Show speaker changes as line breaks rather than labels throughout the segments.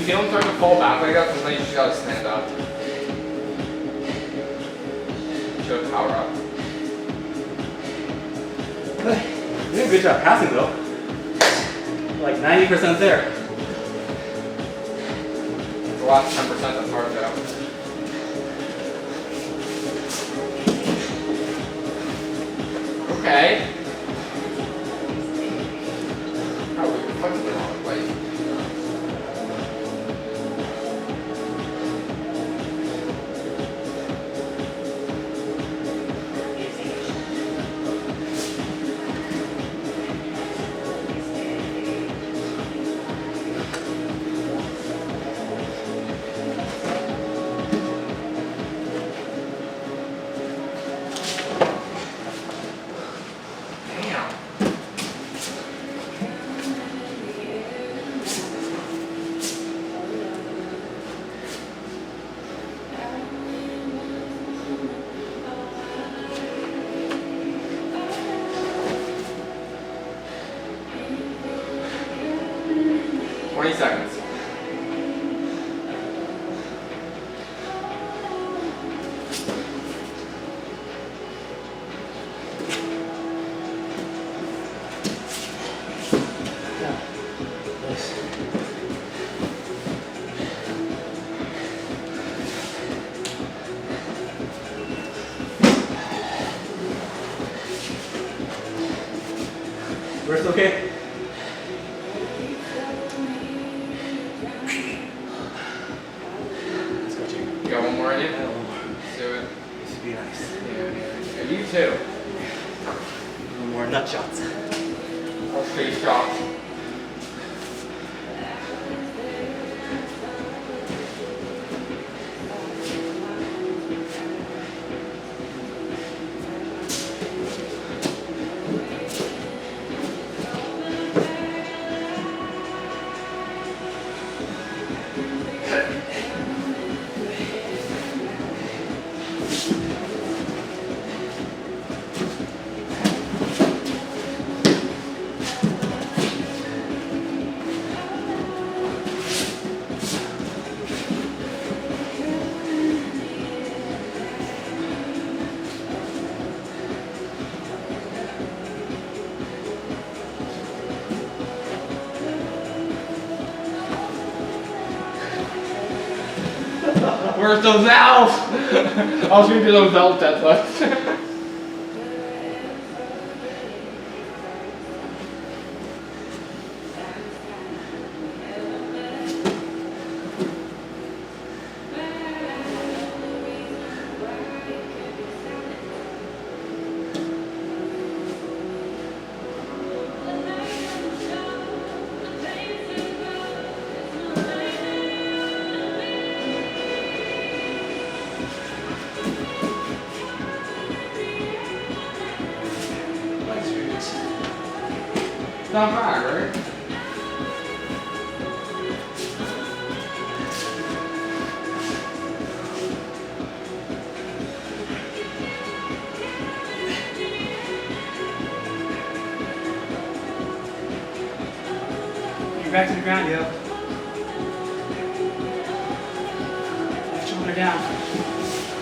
feel them starting to fall back like that, sometimes you just gotta stand up. You should power up.
You did a good job passing though. Like 90% there.
The last 10% that's hard though. Okay. Oh, we're fucking the wrong way. Damn. 20 seconds.
Wrist okay? Let's go, Jake.
You got one more in you?
Yeah, one more.
Let's do it.
This would be nice.
Yeah, you too.
One more nut shots.
Or face shots. Where's those valves? I was gonna do those valve deadlifts. It's not bad, right?
You're back to the ground, yo. Left shoulder down.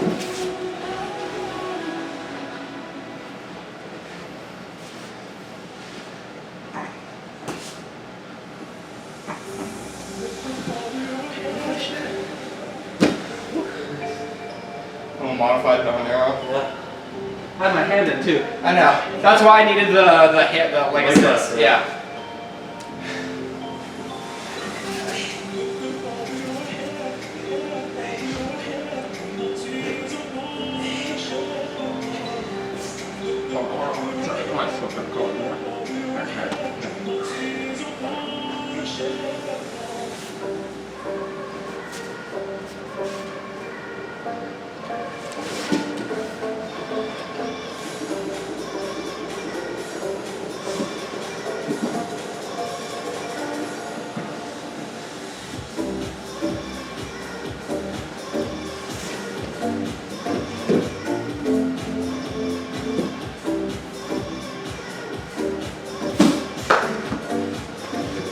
I'm a modified bow and arrow.
Yeah. I had my hand in too.
I know. That's why I needed the leg
Like
assist.
this,
Yeah.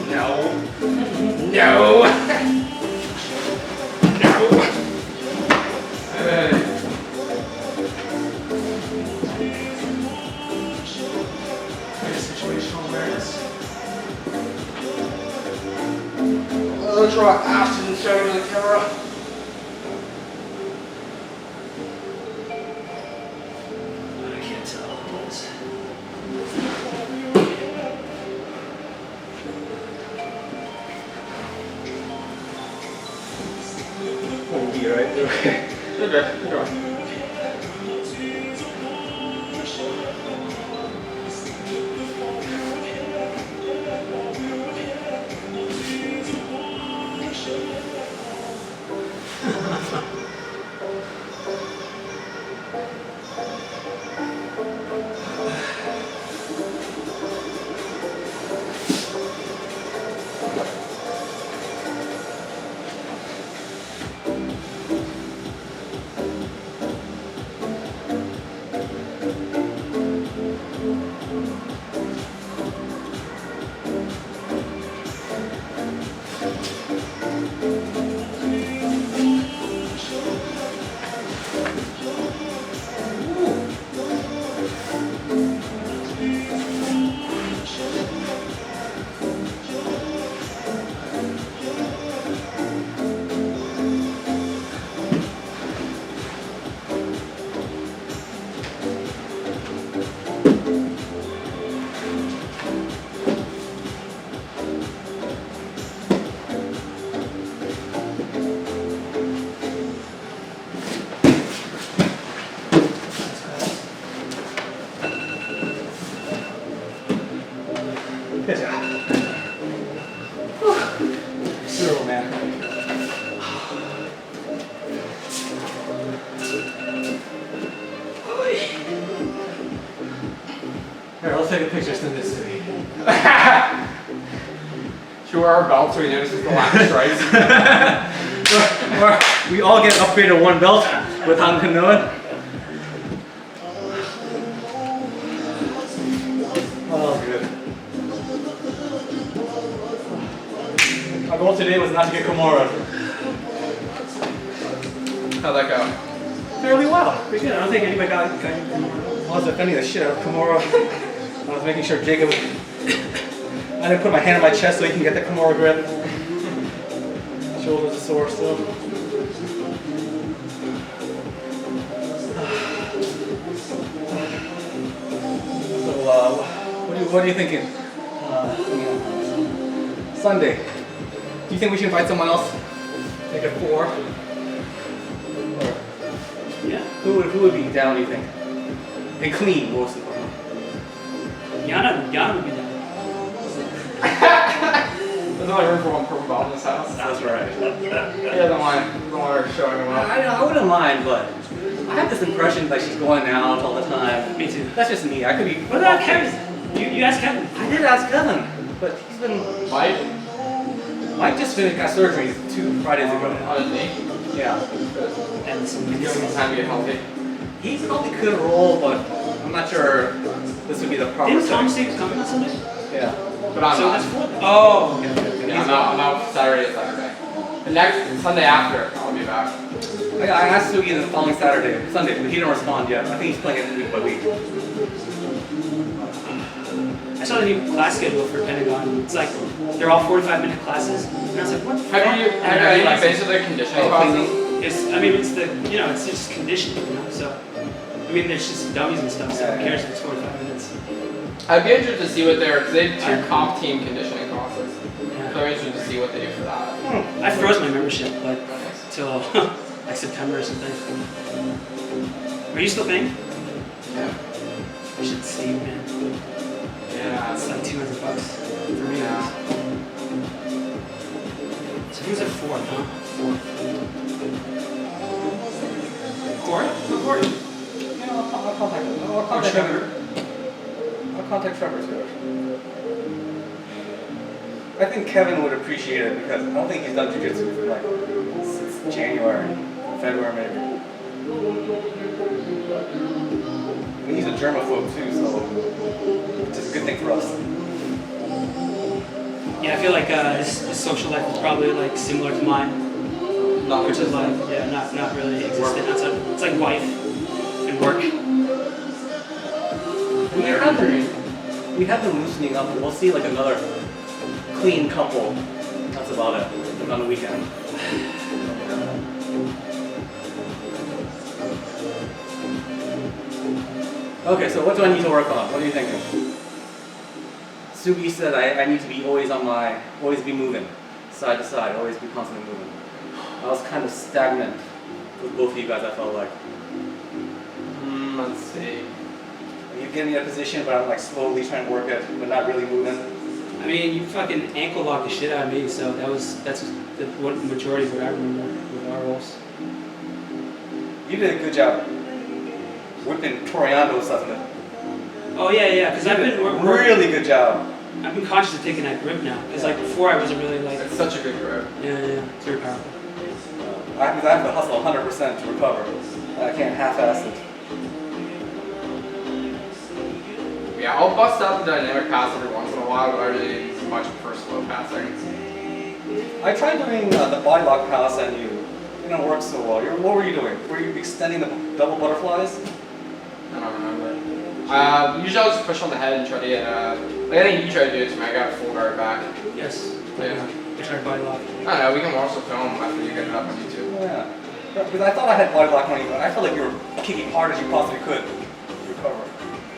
No. Situational awareness. Let's try Ashton and show you the camera.
I can't tell what it is. Oh, you're right. Okay.
You're good. You're good.
Good job. Zero, man. Here, let's take a picture. Send this to me.
Should we wear our belts so we notice the lack of stripes?
We all get upgraded one belt without knowing. Oh, good. Our goal today was not to get Kimura.
How'd that go?
Fairly well. Pretty good. I don't think anybody got Kimura. I was defending the shit out of Kimura. I was making sure Jacob. I didn't put my hand on my chest so he can get the Kimura grip. Shoulders are sore still. So, what are you thinking? Sunday. Do you think we should invite someone else? Make it 4? Or, yeah. Who would be down, do you think? And clean, most important.
Yana would be down.
There's only room for one purple belt in this house.
That's right.
He doesn't mind her showing him up.
I wouldn't mind, but I have this impression that she's going out all the time.
Me too.
That's just me. I could be.
What about Kevin? You asked Kevin.
I did ask Kevin, but he's been. Mike just finished got surgery 2 Fridays ago.
On his knee?
Yeah.
And some
Give him time to get healthy.
He probably could roll, but I'm not sure this would be the proper.
Didn't Tom
setting.
say he was coming on Sunday?
Yeah.
But I'm
So
not.
that's 4 then.
Oh. Okay.
Yeah, I'm out Saturday to Saturday. The next Sunday after, I'll be back.
I asked Sugi the following Sunday, but he didn't respond yet. I think he's playing it week by week.
I saw the new class schedule for Pentagon. It's like they're all 45-minute classes, and I was like, what? the fuck?
Have you basically conditioning
Oh,
classes?
It's it's just conditioning, So, I mean, there's just dummies and stuff. So who cares if it's 45 minutes?
I'd be interested to see what because they have 2 comp team conditioning classes.
Yeah.
So I'm interested to see what they do for that.
I froze my membership, like till like September or something. Are you still paying?
Yeah.
I should save, man.
Yeah.
It's like $200 for me.
Yeah.
So who's at 4th, huh? 4th? Corey?
Yeah, I'll contact him. I'll
Or
contact
Trevor?
him. I'll contact Trevor's coach. I think Kevin would appreciate it because I don't think he's done jiu-jitsu for like since January, February maybe. And he's a germaphobe too, so it's a good thing for us.
Yeah, I feel like his social life is probably like similar to mine,
Not
which is like not really existent outside of It's like wife and work.
We have been loosening up. We'll see like another clean couple. That's about it. On the weekend. Okay, so what do I need to work on? What are you thinking? Sugi said I need to be always be moving, side to side, always be constantly moving. I was kind of stagnant with both of you guys, I felt like.
Let's see.
You get me in a position, but I'm like slowly trying to work it, but not really moving.
I mean, you fucking ankle locked the shit out of me, so that's the majority of what I remember with our roles.
You did a good job whipping Toriano stuff in it.
Oh yeah, because I've been
Really good job.
I've been conscious of taking that grip now, because like before I wasn't really like.
It's such a good grip.
Yeah, it's very powerful.
I have to hustle 100% to recover. I can't half-ass it.
Yeah, I'll bust out the dynamic pass every once in a while, but I really much prefer slow passing.
I tried doing the body lock pass on you. It didn't work so well. What were you doing? Were you extending the double butterflies?
I don't remember. Usually I'll just push on the head and try to get, like I think you tried to do it to me, I got full guard back.
Yes.
Yeah.
It's our body lock.
I don't know, we can watch the film after you get it up on YouTube.
Oh, yeah. Because I thought I had body lock on you, but I felt like you were kicking hard as you possibly could to recover.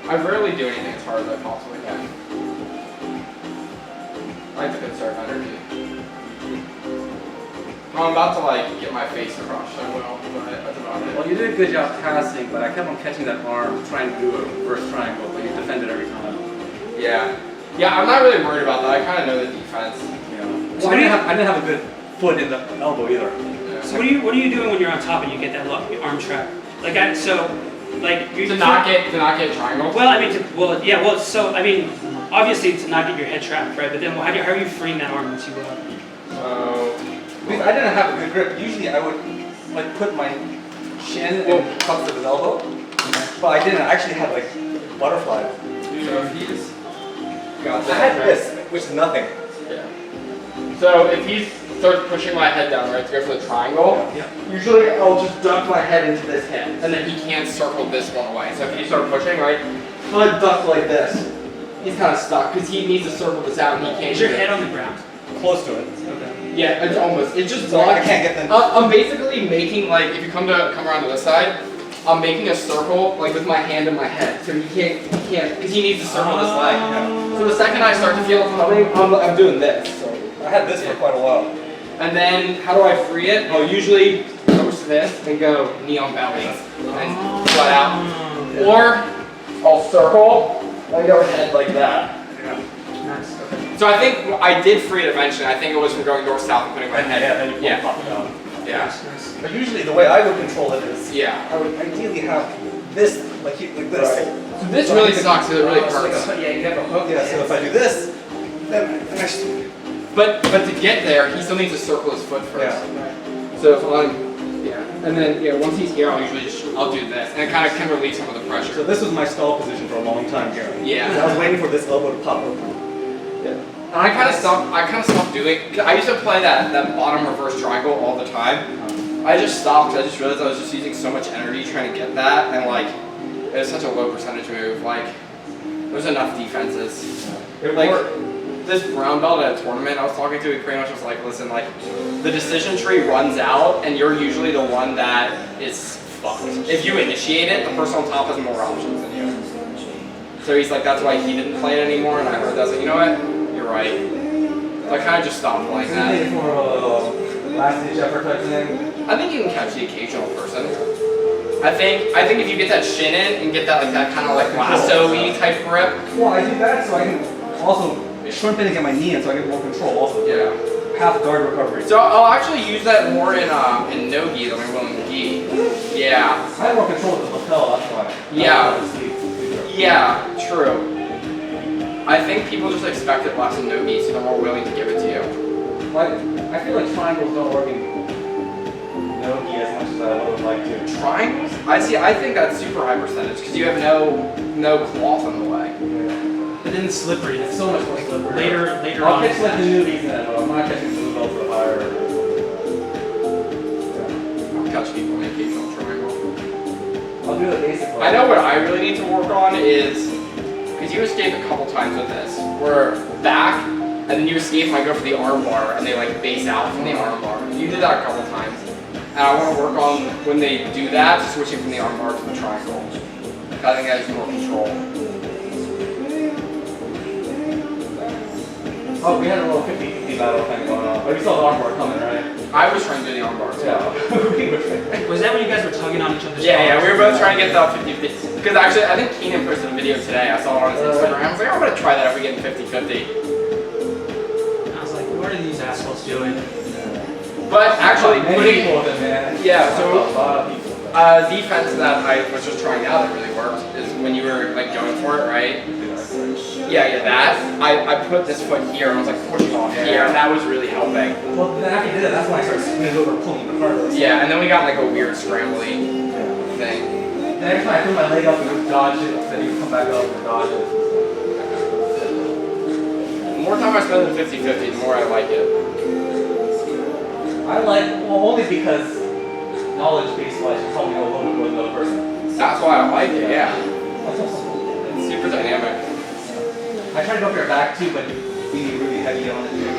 I rarely do anything as hard as I possibly can. I like to conserve energy. Well, I'm about to like get my face crushed, I will, but that's about it.
Well, you did a good job passing, but I kept on catching that arm, trying to do a reverse triangle, but you defended every time.
Yeah. Yeah, I'm not really worried about that. I kind of know the defense.
Yeah. Well, I didn't have a good foot in the elbow either.
Yeah.
So what are you doing when you're on top and you get that lock, your arm trap? Like you
To not get triangle?
Well, I mean, so I mean, obviously to not get your head trapped, right? But then how are you freeing that arm once you go up?
So...
I didn't have a good grip. Usually I would like put my shin and cups of his elbow, but I didn't. I actually had like butterfly.
So if he's got
I
that.
had this, which is nothing.
Yeah. So if he starts pushing my head down, right, to go for the triangle,
Yeah.
usually I'll just duck my head into this hip, and then he can't circle this one away. So if you start pushing, right, I'll duck like this. He's kind of stuck because he needs to circle this out, and he can't.
Is your
do it.
head on the ground?
Close to it.
Okay.
Yeah, it's almost. It's just
So I can't get them.
I'm basically making like if you come around to this side, I'm making a circle like with my hand and my head. So he can't because he needs to circle this leg. So the second I start to feel it coming, I'm doing this. So.
I had this for quite a while.
And then how do I free it? I'll usually push this and go knee on belly and flat out. Or I'll circle and go head like that.
Yeah.
Nice.
So I think I did free it eventually. I think it was from going north-south and putting my head.
Yeah, then you
Yeah.
pop it down.
Yeah.
Nice.
But usually the way I would control it is,
Yeah.
I would ideally have this, like this.
So this really sucks because it really hurts.
Yeah, you have a hook.
Yeah, so if I do this, then I should,
But to get there, he still needs to circle his foot first.
yeah.
So if and then once he's here, I'll usually I'll do this, and it kind of can relieve some of the
So
pressure.
this was my stall position for a long time here.
Yeah.
I was waiting for this elbow to pop open.
And I kind of stopped doing. I used to play that bottom reverse triangle all the time. I just stopped because I just realized I was just using so much energy trying to get that, and like it was such a low percentage move. Like there's enough defenses. Like this brown belt at a tournament I was talking to, he pretty much was like, listen, like the decision tree runs out, and you're usually the one that is fucked. If you initiate it, the person on top has more options than you. So he's like, that's why he didn't play it anymore, and I heard that. I was like, you know what? You're right. So I kind of just stopped playing that.
For a last ditch effort type thing.
I think you can catch the occasional person. I think if you get that shin in and get that kind of like lasso-y type grip.
Well, I do that so I can also shrimp in and get my knee in so I get more control also.
Yeah.
Half guard recovery.
So I'll actually use that more in no-gi than I will in gi. Yeah.
I have more control with the lapel, that's why.
Yeah. Yeah, true. I think people just expect it less in no-gi, so they're more willing to give it to you.
Like, I feel like triangles don't work in no-gi as much as I would like to.
Triangles? I think that's super high percentage because you have no cloth in the way.
But then it's slippery. It's
So much more slippery.
later
I'll
on.
catch like the newbies then, but I'm not catching blue belts or higher.
I'll catch people in the occasional triangle.
do the basic.
I know what I really need to work on is, because you escape a couple times with this, where back, and then you escape and I go for the arm bar, and they like base out from the arm bar. You did that a couple times. And I want to work on, when they do that, switching from the arm bar to the triangle. I think that has more control.
Oh, we had a little 50-50 battle thing going on. But we saw the arm bar coming, right?
I was trying to do the arm bar.
Yeah.
Was that when you guys were tugging on each other's
Yeah,
arms?
we were both trying to get that 50-50. Because actually, I think Keenan posted a video today. I saw it on his Instagram. I was like, I'm going to try that if we get 50-50.
I was like, what are these assholes doing?
But actually,
Many
putting,
people with it, man.
yeah, so
a lot of people.
defense that I was just trying out that really worked is when you were like going for it, right? Yeah, that. I put this foot here and I was like pushing off here, and that was really helping.
Well, then after you did that, that's when I started spinning over, pulling the card.
Yeah, and then we got like a weird scrambly thing.
And every time I threw my leg up, it would dodge it, then you would come back up and dodge it.
The more time I spend in 50-50, the more I like it.
I like, well, only because knowledge-based wise, you told me a little bit with another person.
That's why I like it, yeah. It's super dynamic.
I tried to go for your back too, but you leaned really heavy on it too.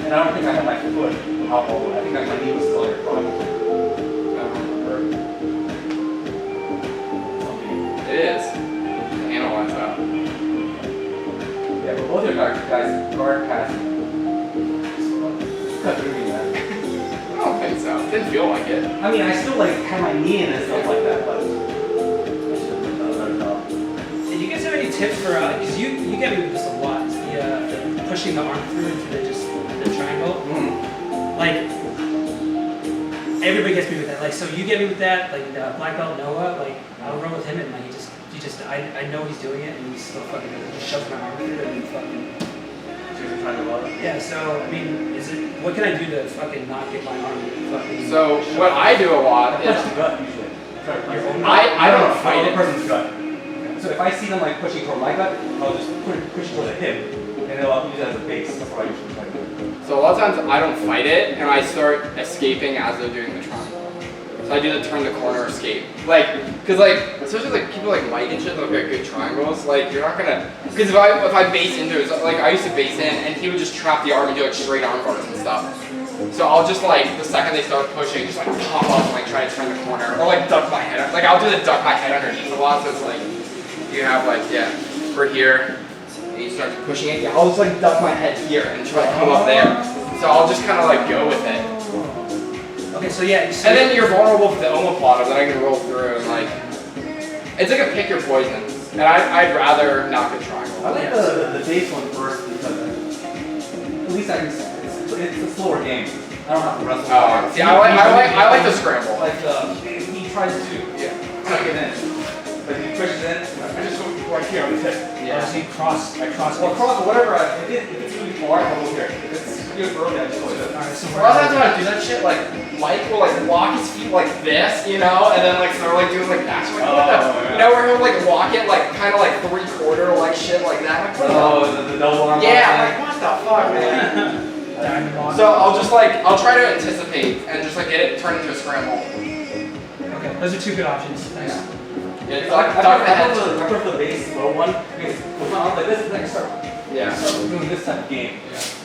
And I don't think I had my foot up all the way. I think my knee was still your front.
It is. Analyze that.
Yeah, but both your guys guard pass. Cut through me, man.
I don't think so. Didn't feel like it.
I mean, I still like have my knee in and stuff like that, but I should have done a better job.
Did you guys have any tips for, because you get me with this a lot, is the pushing the arm through into the triangle? Like, everybody gets me with that. Like, so you get me with that, like black belt Noah, like, I'll run with him and like, I know he's doing it and he's still fucking, he just shoves my arm through it and fucking. Yeah, so, I mean, what can I do to fucking not get my arm fucking.
So, what I do a lot
I
is,
punch the gut usually.
I don't fight
the
it.
person's gut. So if I see them like pushing toward my gut, I'll just push toward the hip, and then I'll use it as a base. That's what I usually try to do.
So a lot of times I don't fight it, and I start escaping as they're doing the triangle. So I do the turn the corner escape. Like, cause like, especially like people like Mike and shit that look at good triangles, like you're not gonna, cause if I base into it, like I used to base in, and he would just trap the arm and do like straight arm bars and stuff. So I'll just like, the second they start pushing, just like pop up and like try to turn the corner, or like duck my head. Like I'll do the duck my head underneath a lot, so it's like, you have like, yeah, we're here, and you start pushing it, yeah, I'll just like duck my head here and try to come up there. So I'll just kind of like go with it.
Okay, so yeah. So
And then you're vulnerable for the omoplata that I can roll through and like, it's like a pick your poison. And I'd rather not get triangle.
I like the base one first because at least it's a slower game. I don't have to wrestle.
Oh, see, I like the scramble.
Like he tries to tuck it in, but he pushes in. I just go right here on the tip.
yeah, so you cross.
Well, cross or whatever. If it's really far, I'll go here. If it's good early, I just go there.
Alright, so
A lot of times when I do that shit, like Mike will like walk his feet like this, you know, and then like start like doing like that. So, like, what the?
yeah.
You know, where he'll like walk it like kind of like 3/4 like shit like that. Like, what the?
The double arm.
Yeah, I'm like what the fuck, man. So I'll just like, I'll try to anticipate and just like get it turned into a scramble.
Okay, those are two good options. Thanks.
Yeah,
I
duck the head.
prefer the base low one because with my arm like this, then I start
Yeah.
doing this type of game.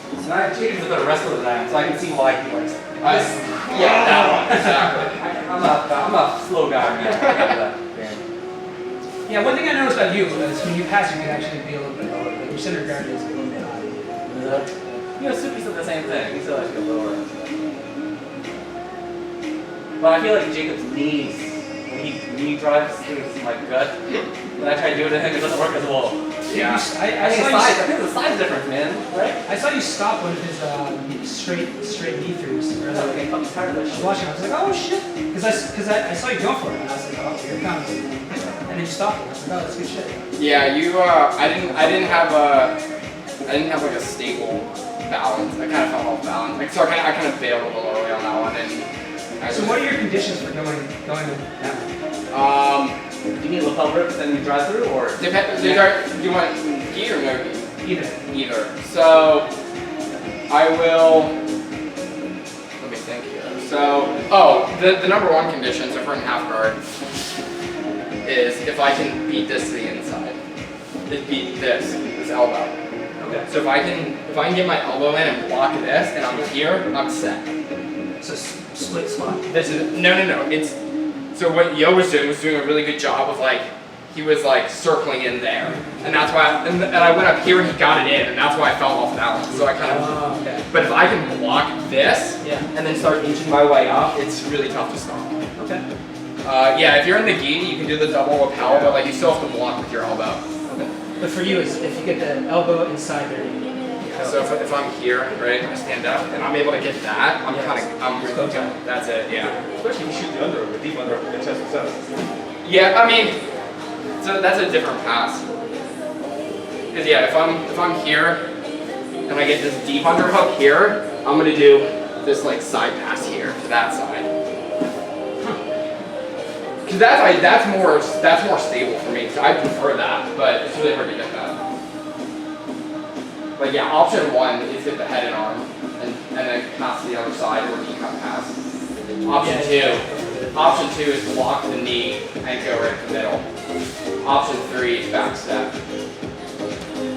And Jacob's a better wrestler than I am, so I can see why he likes this.
Yeah, that one, exactly.
I'm a slow guy, man. I get that.
Yeah, one thing I noticed about you is when you pass, you can actually be a little bit lower. Like your center of gravity is a little bit high.
You know, Suki said the same thing. He said I should go lower. But I feel like Jacob's knees, when he knee drives through my gut, when I try to do it to him, it doesn't work as well.
Yeah. I
think
saw
I
you.
think the size difference, man. Right?
I saw you stop one of his straight knee throughs.
I was getting fucking tired of that
I was
shit.
watching. I was like, oh shit, because I saw you going for it, and I was like, oh, here it comes. And then you stopped it. I was like, oh, that's good shit.
Yeah, you. I didn't have like a stable balance. I kind of fell off balance. Like, so I kind of bailed a little early on that one. And
So what are your conditions for going that way?
Do you need lapel grips and you drive through, or?
do you want gi or no gi?
Either.
Either. So I will. Let me think here. So So, the number one condition, so for in half guard, is if I can beat this to the inside. Is beat this elbow.
Okay.
So if I can get my elbow in and block this, and I'm here, I'm set.
So split spot.
This is no. It's so what Yo was doing a really good job of like he was like circling in there, and that's why. And I went up here and he got it in, and that's why I fell off balance. So I kind of.
Okay.
But if I can block this,
Yeah.
and then start inching my way up, it's really tough to stop.
Okay.
Yeah, if you're in the gi, you can do the double lapel, but like you still have to block with your elbow.
Okay. But for you, is if you get the elbow inside there.
So if I'm here, right, I stand up, and I'm able to get that, I'm
Go time.
that's it, yeah.
Especially if you shoot the underhook, the deep underhook, the chest success.
Yeah, I mean, so that's a different pass. Cause yeah, if I'm here, and I get this deep underhook here, I'm gonna do this like side pass here to that side. Cause that's more stable for me. So I prefer that, but it's really hard to get that. But yeah, option one is hit the head and arm, and then pass to the other side or decut pass. Option two is block the knee and go right in the middle. Option three is back step.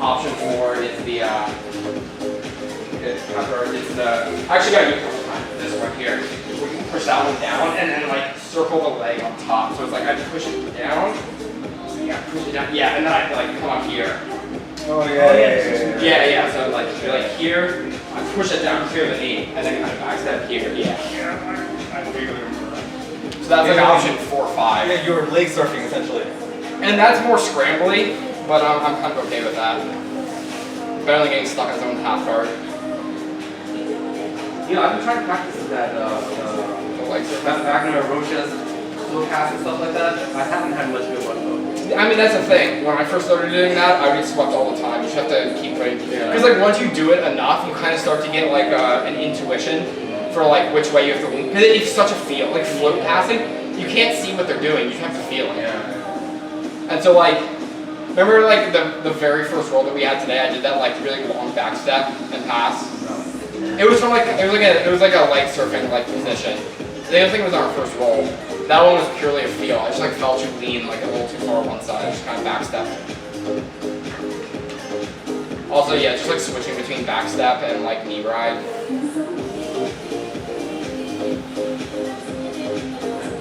Option four is the I actually got you a couple times. This one here, where you push that one down and then like circle the leg on top. So it's like I push it down. Push it down. Yeah, and then I like come up here.
Oh yeah.
Yeah. So like you're like here, I push it down here the knee, and then kind of back step here. Yeah. So that's like option 4 or 5.
Yeah, you were leg surfing essentially.
And that's more scrambly, but I'm kind of okay with that. Better than getting stuck in his own half guard.
Yeah, I've been trying to practice that,
Like
Wagner, Rocha's low cast and stuff like that. I haven't had much good luck though.
I mean, that's the thing. When I first started doing that, I would get swept all the time. You just have to keep putting. Because like once you do it enough, you kind of start to get like an intuition for like which way you have to lean. Because it's such a feel. Like float passing, you can't see what they're doing. You just have to feel it.
Yeah.
And so like, remember like the very first roll that we had today? I did that like really long back step and pass. It was from like it was like a light surfing like position. The other thing was our first roll. That one was purely a feel. I just like felt you lean like a little too far on one side. I just kind of backstep. Also, yeah, just like switching between backstep and like knee ride.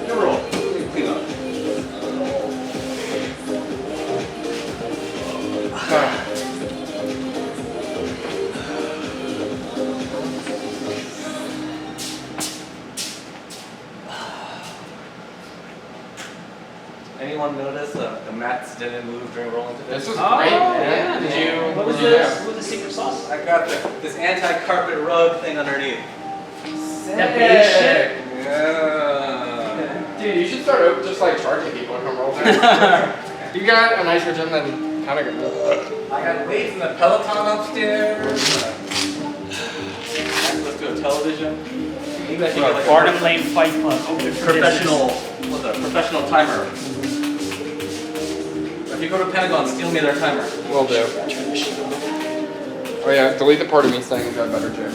Good roll. Clean up. Anyone notice the mats didn't move during rolling today?
This was great, man. Did you?
What was the secret sauce?
I got this anti-carpet rug thing underneath.
That beige shit?
Yeah.
Dude, you should start just like charging people to come roll down. You got a nicer gym than kind of good.
I got weights in the Peloton upstairs. Let's do a television. Maybe I should get like
Barnum Lane Fight Club. Open for
professional, what's a professional timer. If you go to Pentagon, steal me their timer.
Will do. Oh yeah, delete the part of me saying you got a better gym.